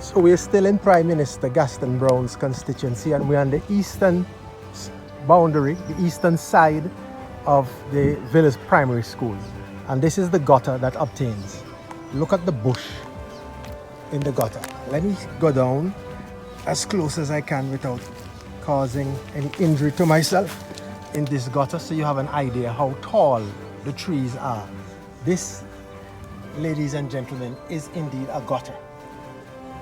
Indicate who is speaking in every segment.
Speaker 1: So we're still in Prime Minister Gaston Browne's constituency, and we're on the eastern boundary, the eastern side of the village primary school. And this is the gutter that obtains. Look at the bush in the gutter. Let me go down as close as I can without causing any injury to myself in this gutter, so you have an idea how tall the trees are. This, ladies and gentlemen, is indeed a gutter.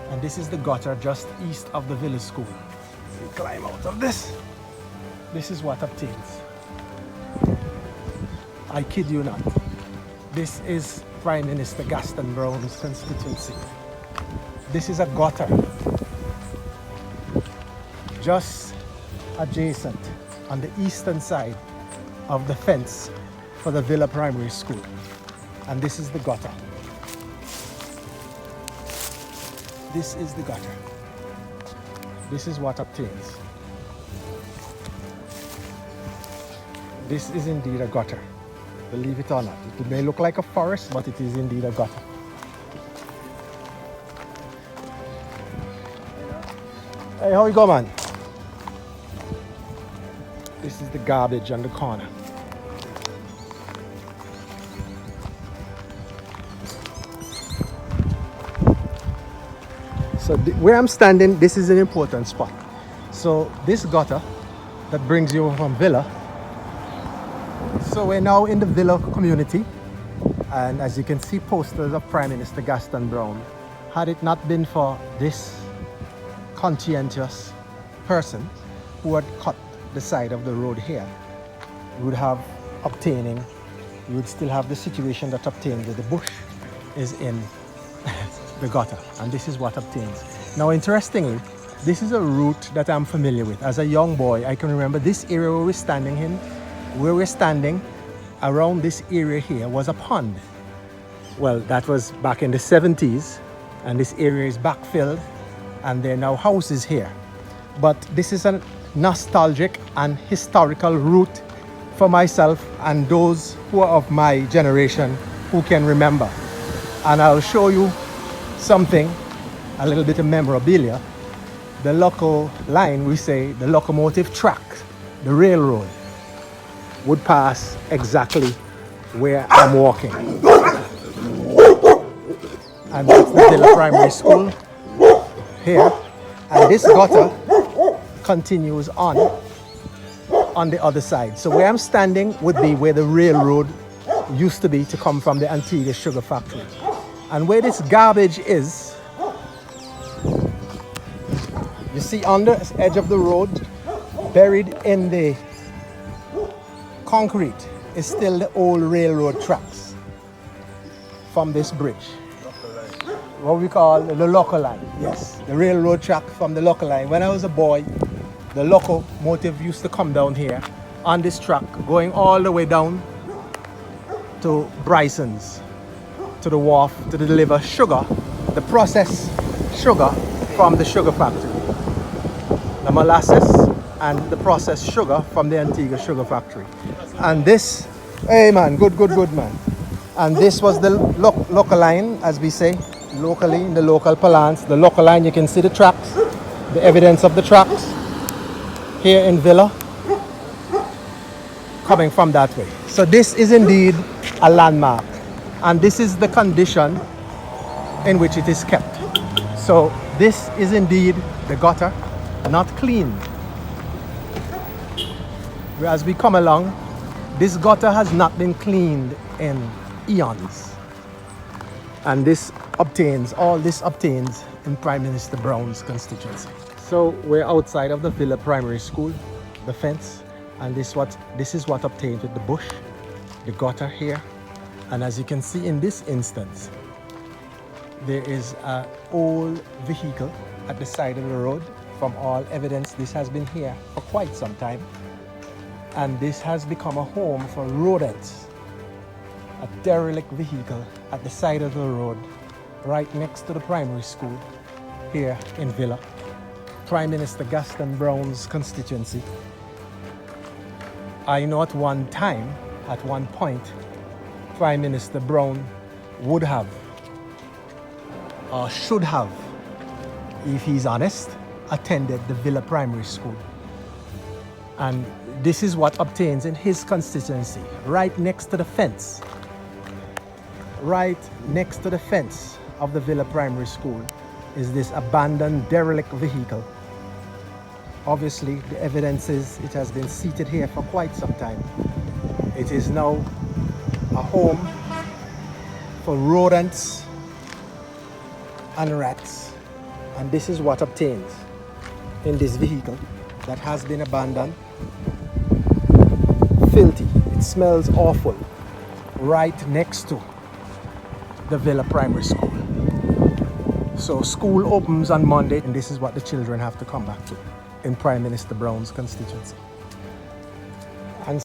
Speaker 1: And this is the gutter just east of the village school. We climb out of this. This is what obtains. I kid you not. This is Prime Minister Gaston Browne's constituency. This is a gutter just adjacent on the eastern side of the fence for the Villa Primary School. And this is the gutter. This is the gutter. This is what obtains. This is indeed a gutter. Believe it or not. It may look like a forest, but it is indeed a gutter. Hey, how you go, man? This is the garbage on the corner. So where I'm standing, this is an important spot. So this gutter that brings you from Villa. So we're now in the Villa community, and as you can see, posters of Prime Minister Gaston Browne. Had it not been for this conscientious person who had cut the side of the road here, you would have obtaining, you would still have the situation that obtained that the bush is in the gutter, and this is what obtains. Now, interestingly, this is a route that I'm familiar with. As a young boy, I can remember this area where we're standing in, where we're standing around this area here was a pond. Well, that was back in the 70s, and this area is backfilled, and there are now houses here. But this is a nostalgic and historical route for myself and those who are of my generation who can remember. And I'll show you something, a little bit of memorabilia. The local line, we say the locomotive track, the railroad, would pass exactly where I'm walking. And that's the Villa Primary School here. And this gutter continues on the other side. So where I'm standing would be where the railroad used to be to come from the Antigua sugar factory. And where this garbage is, you see on the edge of the road, buried in the concrete, is still the old railroad tracks from this bridge. What we call the local line. Yes, the railroad track from the local line. When I was a boy, the locomotive used to come down here on this track, going all the way down to Bryson's, to the wharf, to deliver sugar, the processed sugar from the sugar factory. The molasses and the processed sugar from the Antigua sugar factory. And this, hey man, good man. And this was the local line, as we say, locally, in the local parlance. The local line, you can see the tracks, the evidence of the tracks here in Villa, coming from that way. So this is indeed a landmark, and this is the condition in which it is kept. So this is indeed the gutter, not cleaned. As we come along, this gutter has not been cleaned in eons. And all this obtains in Prime Minister Browne's constituency. So we're outside of the Villa Primary School, the fence, and this is what obtains with the bush, the gutter here. And as you can see in this instance, there is an old vehicle at the side of the road. From all evidence, this has been here for quite some time. And this has become a home for rodents. A derelict vehicle at the side of the road, right next to the primary school here in Villa. Prime Minister Gaston Browne's constituency. I know at one time, at one point, Prime Minister Browne would have, or should have, if he's honest, attended the Villa Primary School. And this is what obtains in his constituency, right next to the fence. Right next to the fence of the Villa Primary School is this abandoned derelict vehicle. Obviously, the evidence is it has been seated here for quite some time. It is now a home for rodents and rats. And this is what obtains in this vehicle that has been abandoned. Filthy, it smells awful, right next to the Villa Primary School. So school opens on Monday, and this is what the children have to come back to in Prime Minister Browne's constituency.